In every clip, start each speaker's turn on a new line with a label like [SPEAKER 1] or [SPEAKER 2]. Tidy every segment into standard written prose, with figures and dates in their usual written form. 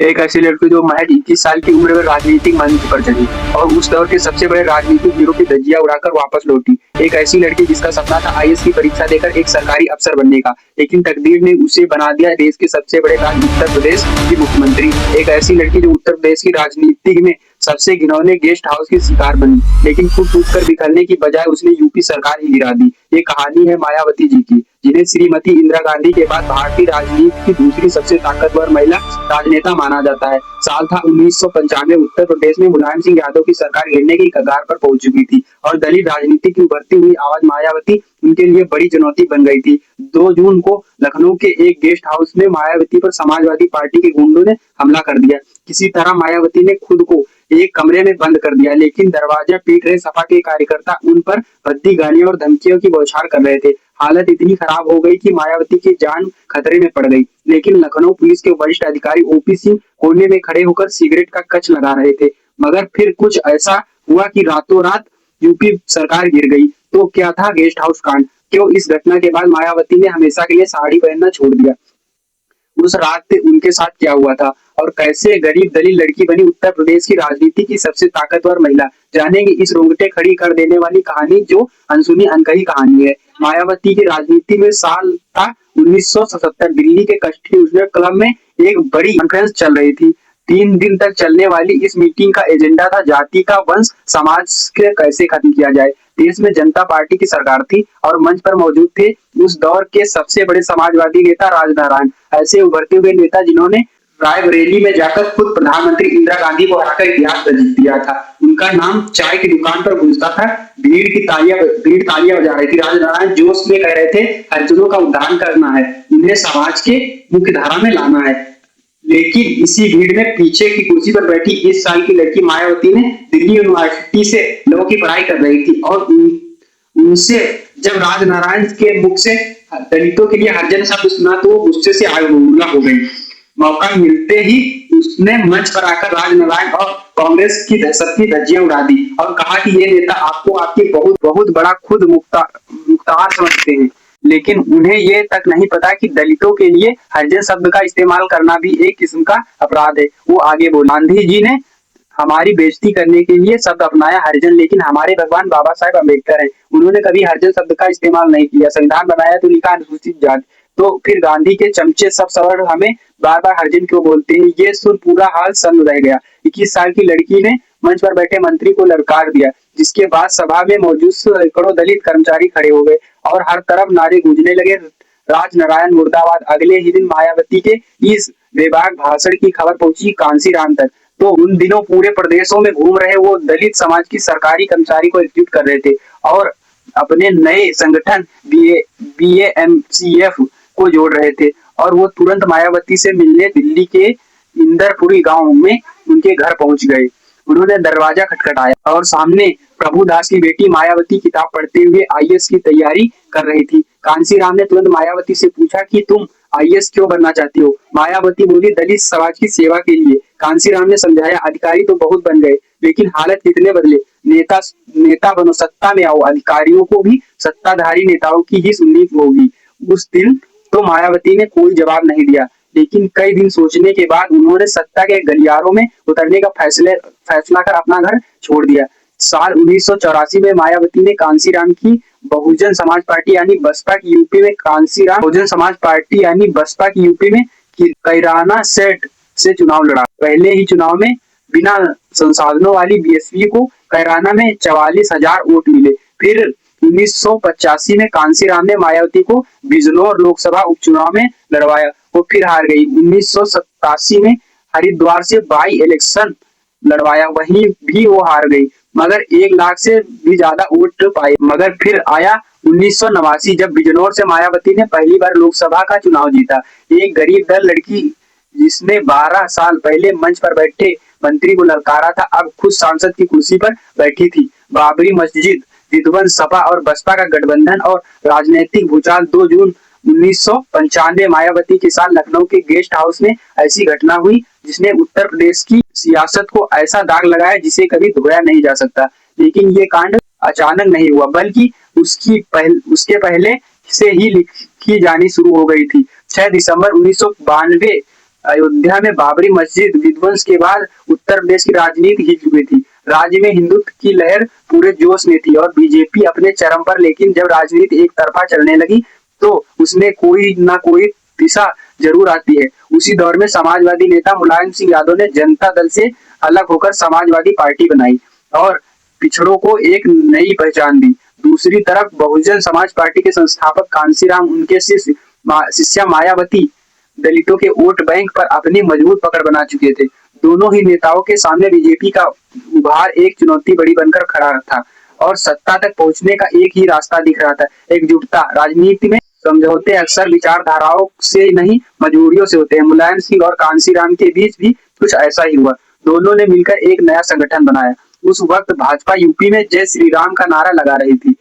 [SPEAKER 1] एक ऐसी लड़की जो महज 21 साल की उम्र में राजनीतिक मंच पर चली और उस दौर के सबसे बड़े राजनीतिक हीरो की धज्जियां उड़ाकर वापस लौटी। एक ऐसी लड़की जिसका सपना था आईएएस की परीक्षा देकर एक सरकारी अफसर बनने का, लेकिन तकदीर ने उसे बना दिया देश के सबसे बड़े राज्य उत्तर प्रदेश की मुख्यमंत्री। एक ऐसी लड़की जो उत्तर प्रदेश की राजनीति में सबसे घिनौने गेस्ट हाउस की शिकार बनी, लेकिन फूट फूट कर बिखरने की बजाय उसने यूपी सरकार ही गिरा दी। ये कहानी है मायावती जी की, जिन्हें श्रीमती इंदिरा गांधी के बाद भारतीय राजनीति की दूसरी सबसे ताकतवर महिला राजनेता माना जाता है। साल था 1995। उत्तर प्रदेश में मुलायम सिंह यादव की सरकार गिरने की कगार पर पहुंच चुकी थी और दलित राजनीति की उभरती हुई आवाज मायावती उनके लिए बड़ी चुनौती बन गई थी। 2 जून को लखनऊ के एक गेस्ट हाउस में मायावती पर समाजवादी पार्टी के गुंडों ने हमला कर दिया। किसी तरह मायावती ने खुद को एक कमरे में बंद कर दिया, लेकिन दरवाजा पीट रहे सपा के कार्यकर्ता उन पर भद्दी गालियों और धमकियों की बौछार कर रहे थे। हालत इतनी खराब हो गई कि मायावती की जान खतरे में पड़ गई, लेकिन लखनऊ पुलिस के वरिष्ठ अधिकारी ओपी सिंह कोने में खड़े होकर सिगरेट का कच लगा रहे थे। मगर फिर कुछ ऐसा हुआ कि रातों रात यूपी सरकार गिर गई। तो क्या था गेस्ट हाउस कांड? क्यों इस घटना के बाद मायावती ने हमेशा के लिए साड़ी पहनना छोड़ दिया? उस रात उनके साथ क्या हुआ था और कैसे गरीब दलित लड़की बनी उत्तर प्रदेश की राजनीति की सबसे ताकतवर महिला? जानेंगे इस रोंगटे खड़ी कर देने वाली कहानी, जो अनसुनी अनकही कहानी है। मायावती की राजनीति में साल था 1977। दिल्ली के कॉन्स्टिट्यूशनल क्लब में एक बड़ी कॉन्फ्रेंस चल रही थी। 3 दिन तक चलने वाली इस मीटिंग का एजेंडा था जाति का वंश समाज के कैसे खत्म किया जाए। देश में जनता पार्टी की सरकार थी और मंच पर मौजूद थे उस दौर के सबसे बड़े समाजवादी नेता राजनारायण। ऐसे उभरते हुए नेता जिन्होंने रायबरेली में जाकर खुद प्रधानमंत्री इंदिरा गांधी को हराकर इतिहास रच दिया था। उनका नाम चाय की दुकान पर गूंजता था, भीड़ तालियां बजा रही थी। राजनारायण जोश में कह रहे थे, हरिजनों का उद्धार करना है, उन्हें समाज के मुख्य धारा में लाना है। लेकिन इसी भीड़ में पीछे की कुर्सी पर बैठी 20 साल की लड़की मायावती ने दिल्ली यूनिवर्सिटी से लॉ की पढ़ाई कर रही थी और उनसे जब राजनारायण के मुख से दलितों के लिए हरिजन शब्द सुना तो वो गुस्से से आग बबूला हो गई। मौका मिलते ही उसने मंच पर आकर राजनारायण और कांग्रेस की सबकी धज्जियां उड़ा दी और कहा कि ये नेता आपको आपकी बहुत बहुत बड़ा खुद मुख्तार समझते हैं, लेकिन उन्हें ये तक नहीं पता कि दलितों के लिए हरिजन शब्द का इस्तेमाल करना भी एक किस्म का अपराध है। वो आगे बोले, गांधी जी ने हमारी बेइज्जती करने के लिए शब्द अपनाया हरिजन, लेकिन हमारे भगवान बाबा साहेब अम्बेडकर हैं, उन्होंने कभी हरिजन शब्द का इस्तेमाल नहीं किया। संविधान बनाया तो लिखा अनुसूचित जाति, तो फिर गांधी के चमचे सब सवर्ण हमें बार बार हरिजन क्यों बोलते हैं? ये सुन पूरा हाल सन्न रह गया। 21 साल की लड़की ने मंच पर बैठे मंत्री को ललकार दिया, जिसके बाद सभा में मौजूद सैकड़ों दलित कर्मचारी खड़े हो गए और हर तरफ नारे गूंजने लगे, राजनारायण मुर्दाबाद। अगले ही दिन मायावती के इस बेबाक भाषण की खबर पहुंची कांसीराम तक। तो उन दिनों पूरे प्रदेशों में घूम रहे वो दलित समाज की सरकारी कर्मचारी को एकजुट कर रहे थे और अपने नए संगठन बीएमसीएफ को जोड़ रहे थे। और वो तुरंत मायावती से मिलने दिल्ली के इंदरपुरी गांव में उनके घर पहुंच गए। उन्होंने दरवाजा खटखटाया और सामने प्रभुदास की बेटी मायावती किताब पढ़ते हुए आईएएस की तैयारी कर रही थी। कांसीराम ने तुरंत मायावती से पूछा कि तुम आईएएस क्यों बनना चाहती हो? मायावती बोली, दलित समाज की सेवा के लिए। कांसीराम ने समझाया, अधिकारी तो बहुत बन गए, लेकिन हालत कितने बदले। नेता बनो, सत्ता में आओ, अधिकारियों को भी सत्ताधारी नेताओं की ही सुननी होगी। उस दिन तो मायावती ने कोई जवाब नहीं दिया, लेकिन कई दिन सोचने के बाद उन्होंने सत्ता के गलियारों में उतरने का फैसला कर अपना घर छोड़ दिया। साल 1984 में मायावती ने कांसीराम की बहुजन समाज पार्टी यानी बसपा की यूपी में कैराना सेट से चुनाव लड़ा। पहले ही चुनाव में बिना संसाधनों वाली बीएसपी को कैराना में 44,000 वोट मिले। फिर 1985 में कांसीराम ने मायावती को बिजनौर लोकसभा उपचुनाव में लड़वाया, वो फिर हार गई। 1987 में हरिद्वार से बाई इलेक्शन लड़वाया, वहीं भी वो हार गई, मगर 1 लाख से भी ज्यादा वोट पाए। मगर फिर आया 1989, जब बिजनौर से मायावती ने पहली बार लोकसभा का चुनाव जीता। एक गरीब दल लड़की जिसने 12 साल पहले मंच पर बैठे मंत्री को ललकारा था, अब खुद सांसद की कुर्सी पर बैठी थी। बाबरी मस्जिद, विध्वंस, सपा और बसपा का गठबंधन और राजनीतिक भूचाल। 2 जून 1995 मायावती के साथ लखनऊ के गेस्ट हाउस में ऐसी घटना हुई जिसने उत्तर प्रदेश की सियासत को ऐसा दाग लगाया जिसे कभी धोया नहीं जा सकता। लेकिन ये कांड अचानक नहीं हुआ, बल्कि उसके पहले से ही लिखी जानी शुरू हो गई थी। 6 दिसंबर 1992 अयोध्या में बाबरी मस्जिद विध्वंस के बाद उत्तर प्रदेश की राजनीति हिल चुकी थी। राज्य में हिंदुत्व की लहर पूरे जोश में थी और बीजेपी अपने चरम पर, लेकिन जब राजनीति एक तरफा चलने लगी तो उसमें कोई ना कोई दिशा जरूर आती है। उसी दौर में समाजवादी नेता मुलायम सिंह यादव ने जनता दल से अलग होकर समाजवादी पार्टी बनाई और पिछड़ों को एक नई पहचान दी। दूसरी तरफ बहुजन समाज पार्टी के संस्थापक कांशीराम, उनके शिष्या मायावती दलितों के वोट बैंक पर अपनी मजबूत पकड़ बना चुके थे। दोनों ही नेताओं के सामने बीजेपी का उभार एक चुनौती बड़ी बनकर खड़ा था और सत्ता तक पहुंचने का एक ही रास्ता दिख रहा था, एकजुटता। राजनीति में समझौते अक्सर विचारधाराओं से नहीं, मजबूरियों से होते हैं। मुलायम सिंह और कांशीराम के बीच भी कुछ ऐसा ही हुआ। दोनों ने मिलकर एक नया संगठन बनाया। उस वक्त भाजपा यूपी में जय श्री राम का नारा लगा रही थी।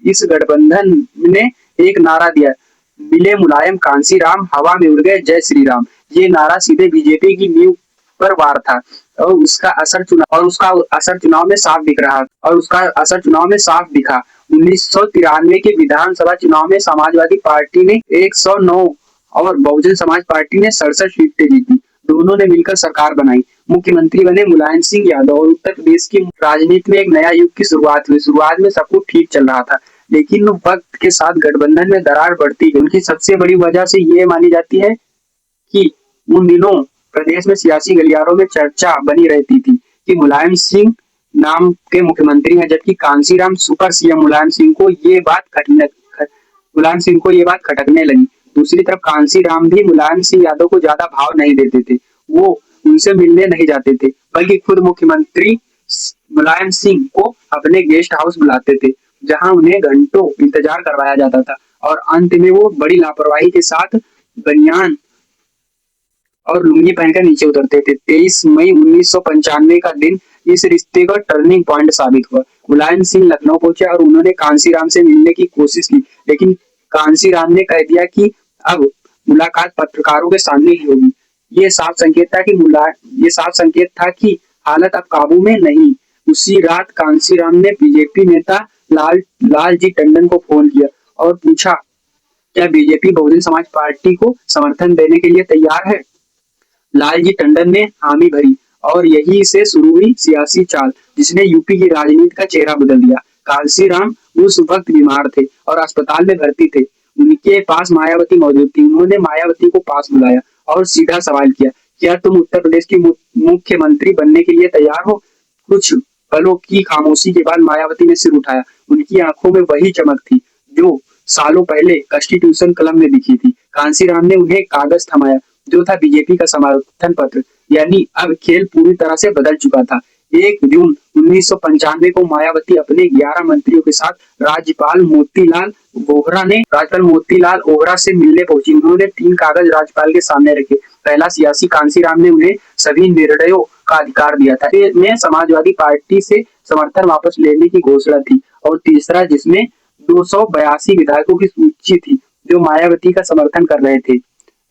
[SPEAKER 1] इस गठबंधन ने एक नारा दिया, मिले मुलायम कांशीराम, हवा में उड़ गए जय श्री राम। ये नारा सीधे बीजेपी की नींव पर वार था और उसका असर चुनाव में साफ दिखा। 1993 के विधानसभा चुनाव में समाजवादी पार्टी ने 109 और बहुजन समाज पार्टी ने 67 सीटें जीती। दोनों ने मिलकर सरकार बनाई। मुख्यमंत्री बने मुलायम सिंह यादव और उत्तर प्रदेश की राजनीति में एक नया युग की शुरुआत हुई। शुरुआत में सब कुछ ठीक चल रहा था, लेकिन वक्त के साथ गठबंधन में दरार बढ़ती गई। उनकी सबसे बड़ी वजह से ये मानी जाती है कि उन दिनों प्रदेश में सियासी गलियारों में चर्चा बनी रहती थी कि मुलायम सिंह नाम के मुख्यमंत्री हैं, जबकि कांशीराम सुपर सीएम। मुलायम सिंह को ये बात खटकने लगी। दूसरी तरफ कांशीराम भी मुलायम सिंह यादव को ज्यादा भाव नहीं देते थे। वो उनसे मिलने नहीं जाते थे, बल्कि खुद मुख्यमंत्री मुलायम सिंह को अपने गेस्ट हाउस बुलाते थे, जहां उन्हें घंटों इंतजार करवाया जाता था और अंत में वो बड़ी लापरवाही के साथ बनियान और लुंगी पहनकर नीचे उतरते थे। 23 मई 1995 का दिन इस रिश्ते का टर्निंग पॉइंट साबित हुआ। मुलायम सिंह लखनऊ पहुंचे और उन्होंने कांशीराम से मिलने की कोशिश की, लेकिन कांशीराम ने कह दिया कि अब मुलाकात पत्रकारों के सामने ही होगी। ये साफ संकेत था कि हालत अब काबू में नहीं। उसी रात कांशीराम ने बीजेपी नेता लालजी टंडन को फोन किया और पूछा, क्या बीजेपी बहुजन समाज पार्टी को समर्थन देने के लिए तैयार है? लालजी टंडन ने हामी भरी और यही से शुरू हुई सियासी चाल, जिसने यूपी की राजनीति का चेहरा बदल दिया। कांशीराम उस वक्त बीमार थे और अस्पताल में भर्ती थे। उनके पास मायावती मौजूद थी। उन्होंने मायावती को पास बुलाया और सीधा सवाल किया, क्या तुम उत्तर प्रदेश की मुख्यमंत्री बनने के लिए तैयार हो? कुछ पलों की खामोशी के बाद मायावती ने सिर उठाया। उनकी आंखों में वही चमक थी जो सालों पहले कॉन्स्टिट्यूशन क्लब में दिखी थी। कांशीराम ने उन्हें कागज थमाया, जो था बीजेपी का समर्थन पत्र। यानी अब खेल पूरी तरह से बदल चुका था। 1 जून 1995 को मायावती अपने 11 मंत्रियों के साथ राज्यपाल मोतीलाल वोहरा से मिलने पहुंची। उन्होंने 3 कागज राज्यपाल के सामने रखे। पहला, सियासी कांशीराम ने उन्हें सभी निर्णयों का अधिकार दिया था, में समाजवादी पार्टी से समर्थन वापस लेने की घोषणा थी, और तीसरा, जिसमें 282 विधायकों की सूची थी जो मायावती का समर्थन कर रहे थे।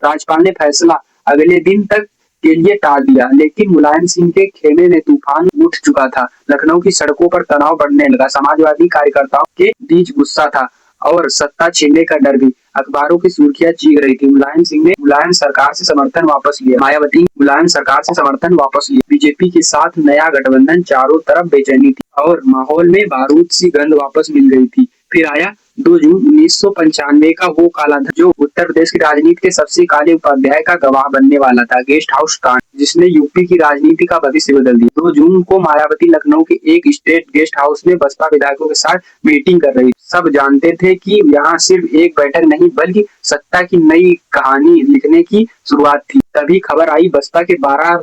[SPEAKER 1] राज्यपाल ने फैसला अगले दिन तक के लिए टाल दिया, लेकिन मुलायम सिंह के खेमे में तूफान उठ चुका था। लखनऊ की सड़कों पर तनाव बढ़ने लगा। समाजवादी कार्यकर्ताओं के बीच गुस्सा था और सत्ता छीनने का डर भी। अखबारों की सुर्खियां चीख रही थी। मुलायम सिंह ने मुलायम सरकार से समर्थन वापस लिया। मायावती मुलायम सरकार से समर्थन वापस लिया। बीजेपी के साथ नया गठबंधन, चारों तरफ बेचैनी थी और माहौल में बारूद सी गंध वापस मिल गई थी। फिर आया 2 जून 1995 का वो काला धन जो उत्तर प्रदेश की राजनीति के सबसे काले उपाध्याय का गवाह बनने वाला था, गेस्ट हाउस कांड, जिसने यूपी की राजनीति का भविष्य बदल दिया। 2 जून को मायावती लखनऊ के एक स्टेट गेस्ट हाउस में बसपा विधायकों के साथ मीटिंग कर रही। सब जानते थे कि यहाँ सिर्फ एक बैठक नहीं, बल्कि सत्ता की नई कहानी लिखने की शुरुआत थी। तभी खबर आई बसपा के 12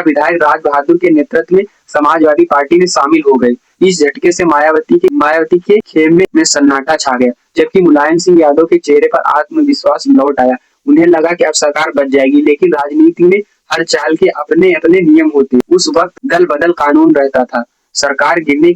[SPEAKER 1] विधायक राज बहादुर के नेतृत्व में समाजवादी पार्टी में शामिल हो गए। इस झटके से मायावती के खेमे में सन्नाटा छा गया, जबकि मुलायम सिंह यादव के चेहरे पर आत्मविश्वास लौट आया। उन्हें लगा कि अब सरकार बच जाएगी, लेकिन राजनीति में हर चाल के अपने अपने नियम होते। उस वक्त दल बदल कानून रहता था। सरकार गिरने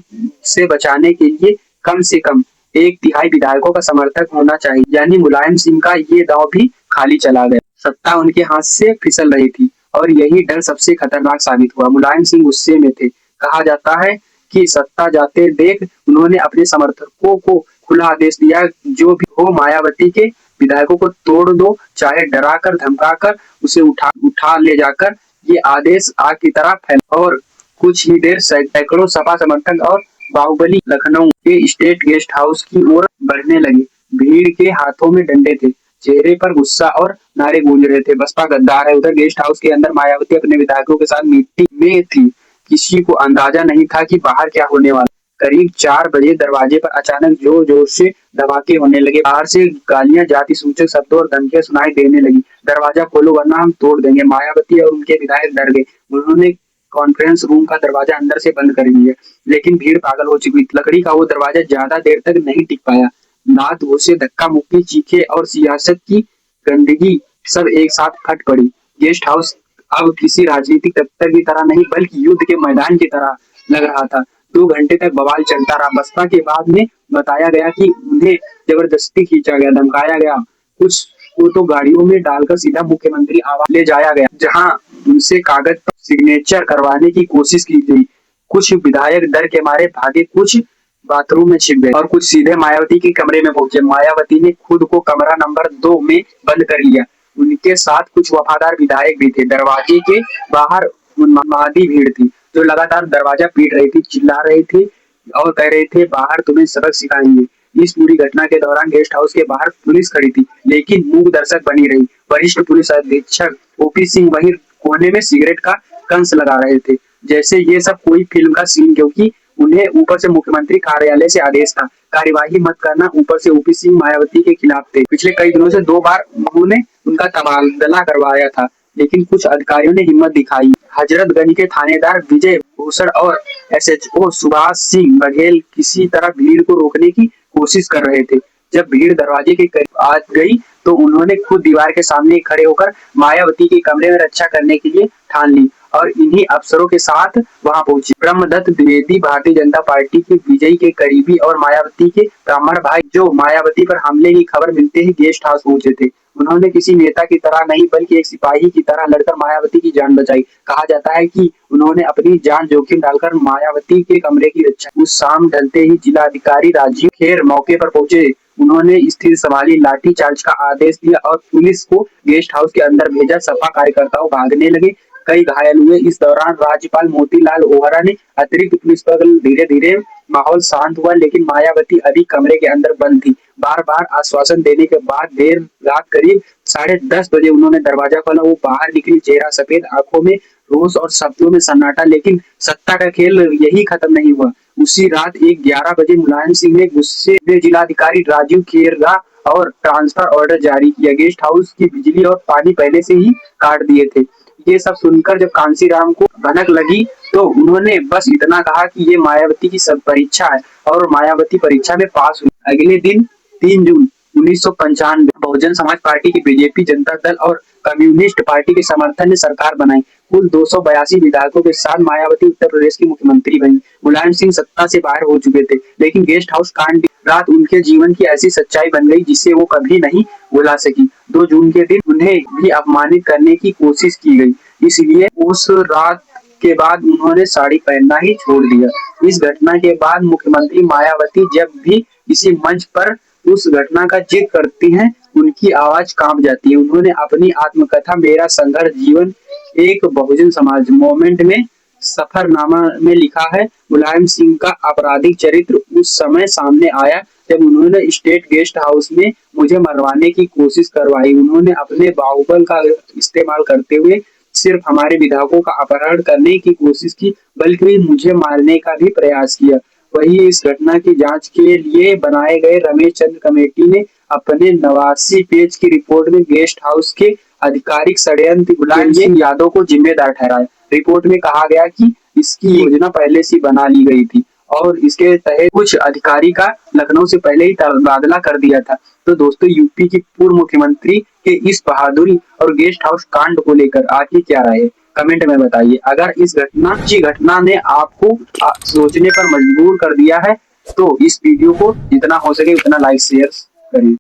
[SPEAKER 1] से बचाने के लिए कम से कम 1/3 विधायकों का समर्थक होना चाहिए। यानी मुलायम सिंह का ये दांव भी खाली चला गया। सत्ता उनके हाथ से फिसल रही थी और यही डर सबसे खतरनाक साबित हुआ। मुलायम सिंह गुस्से में थे। कहा जाता है कि सत्ता जाते देख उन्होंने अपने समर्थकों को खुला आदेश दिया, जो भी हो मायावती के विधायकों को तोड़ दो, चाहे डरा कर धमका कर उसे उठा ले जाकर। ये आदेश आग की तरह फैला और कुछ ही देर सैकड़ों सपा समर्थक और बाहुबली लखनऊ के स्टेट गेस्ट हाउस की ओर बढ़ने लगे। भीड़ के हाथों में डंडे थे, चेहरे पर गुस्सा और नारे गूंज रहे थे, बसपा गद्दार है। उधर गेस्ट हाउस के अंदर मायावती अपने विधायकों के साथ मीटिंग में थी। किसी को अंदाजा नहीं था कि बाहर क्या होने वाला। करीब 4 बजे दरवाजे पर अचानक जोर जोर से धमाके होने लगे। बाहर से गालियां, जाति सूचक शब्दों और धमकियां सुनाई देने लगी। दरवाजा खोलो वरना हम तोड़ देंगे। मायावती और उनके विधायक डर गए। उन्होंने कॉन्फ्रेंस रूम का दरवाजा अंदर से बंद कर दिया, लेकिन भीड़ पागल हो चुकी थी। लकड़ी का वो दरवाजा ज्यादा देर तक नहीं टिक पाया। दांत घुसे, धक्का मुक्की, चीखे और सियासत की गंदगी सब एक साथ फट पड़ी। गेस्ट हाउस अब किसी राजनीतिक दफ्तर की तरह नहीं बल्कि युद्ध के मैदान की तरह लग रहा था। 2 घंटे तक बवाल चलता रहा। बसपा के बाद में बताया गया कि उन्हें जबरदस्ती खींचा गया, धमकाया गया, कुछ को तो गाड़ियों में डालकर सीधा मुख्यमंत्री आवास ले जाया गया, जहां उनसे कागज पर सिग्नेचर करवाने की कोशिश की गई। कुछ विधायक डर के मारे भागे, कुछ बाथरूम में छिप गए और कुछ सीधे मायावती के कमरे में पहुंचे। मायावती ने खुद को कमरा नंबर 2 में बंद कर लिया। उनके साथ कुछ वफादार विधायक भी थे। दरवाजे के बाहर उन्मादी भीड़ थी, जो लगातार दरवाजा पीट रही थी, चिल्ला रहे थे और कह रहे थे, बाहर तुम्हें सबक सिखाएंगे। इस पूरी घटना के दौरान गेस्ट हाउस के बाहर पुलिस खड़ी थी, लेकिन मूक दर्शक बनी रही। वरिष्ठ पुलिस अधीक्षक ओपी सिंह वहीं कोने में सिगरेट का कंस लगा रहे थे, जैसे ये सब कोई फिल्म का सीन, क्योंकि उन्हें ऊपर से मुख्यमंत्री कार्यालय से आदेश था, कार्यवाही मत करना। ऊपर से ओपी सिंह मायावती के खिलाफ थे। पिछले कई दिनों से 2 बार उन्होंने उनका तबादला करवाया था, लेकिन कुछ अधिकारियों ने हिम्मत दिखाई। हजरतगंज के थानेदार विजय भूषण और एसएचओ सुभाष सिंह बघेल किसी तरह भीड़ को रोकने की कोशिश कर रहे थे। जब भीड़ दरवाजे के करीब आ गई तो उन्होंने खुद दीवार के सामने खड़े होकर मायावती के कमरे में रक्षा करने के लिए ठान ली और इन्हीं अफसरों के साथ वहां पहुंची। ब्रह्मदत्त द्विवेदी भारतीय जनता पार्टी के विजयी के करीबी और मायावती के ब्राह्मण भाई, जो मायावती पर हमले की खबर मिलते ही गेस्ट हाउस पहुंचे थे। उन्होंने किसी नेता की तरह नहीं बल्कि एक सिपाही की तरह लड़कर मायावती की जान बचाई। कहा जाता है कि उन्होंने अपनी जान जोखिम डालकर मायावती के कमरे की रक्षा। उस शाम ढलते ही जिलाधिकारी राजीव खेर मौके पर पहुंचे। उन्होंने स्थिति संभाली, लाठी चार्ज का आदेश दिया और पुलिस को गेस्ट हाउस के अंदर भेजा। सपा कार्यकर्ताओं भागने लगे, कई घायल हुए। इस दौरान राज्यपाल मोतीलाल वोहरा ने अतिरिक्त पुलिस बल। धीरे धीरे माहौल शांत हुआ, लेकिन मायावती अभी कमरे के अंदर बंद थी। बार बार आश्वासन देने के बाद देर रात करीब 10:30 बजे उन्होंने दरवाजा खोला। वो बाहर निकली, चेहरा सफेद, आंखों में रोष और शब्दों में सन्नाटा। लेकिन सत्ता का खेल यही खत्म नहीं हुआ। उसी रात 11 बजे मुलायम सिंह ने गुस्से में जिलाधिकारी राजीव खेरगा और ट्रांसफर ऑर्डर जारी किया। गेस्ट हाउस की बिजली और पानी पहले से ही काट दिए थे। ये सब सुनकर जब कांसीराम को भनक लगी तो उन्होंने बस इतना कहा कि ये मायावती की सब परीक्षा है और मायावती परीक्षा में पास हुई। अगले दिन 3 जून 1995 बहुजन समाज पार्टी की बीजेपी, जनता दल और कम्युनिस्ट पार्टी के समर्थन ने सरकार बनाई। कुल 282 विधायकों के साथ मायावती उत्तर प्रदेश की मुख्यमंत्री बनी। मुलायम सिंह सत्ता से बाहर हो चुके थे, लेकिन गेस्ट हाउस कांड रात उनके जीवन की ऐसी सच्चाई बन गई जिसे वो कभी नहीं भुला सकी। 2 जून के दिन उन्हें भी अपमानित करने की कोशिश की गई, इसलिए उस रात के बाद उन्होंने साड़ी पहनना ही छोड़ दिया। इस घटना के बाद मुख्यमंत्री मायावती जब भी किसी मंच पर उस घटना का जिक्र करती हैं, उनकी आवाज कांप जाती है। उन्होंने अपनी आत्मकथा मेरा संघर्ष जीवन एक बहुजन समाज मोमेंट में सफरनामा में लिखा है। मुलायम सिंह का आपराधिक चरित्र उस समय सामने आया जब उन्होंने स्टेट गेस्ट हाउस में मुझे मरवाने की कोशिश करवाई। उन्होंने अपने बाहुबल का इस्तेमाल करते हुए सिर्फ हमारे विधायकों का अपहरण करने की कोशिश की, बल्कि मुझे मारने का भी प्रयास किया। वही इस घटना की जांच के लिए बनाए गए रमेश चंद्र कमेटी ने अपने 89 पेज की रिपोर्ट में गेस्ट हाउस के आधिकारिक षड्यंत्र मुलायम सिंह यादव को जिम्मेदार ठहराया। रिपोर्ट में कहा गया कि इसकी योजना पहले से बना ली गई थी और इसके तहत कुछ अधिकारी का लखनऊ से पहले ही तबादला कर दिया था। तो दोस्तों, यूपी की पूर्व मुख्यमंत्री के इस बहादुरी और गेस्ट हाउस कांड को लेकर आपकी क्या राय है, कमेंट में बताइए। अगर इस घटना ने आपको सोचने पर मजबूर कर दिया है तो इस वीडियो को जितना हो सके उतना लाइक शेयर करिए।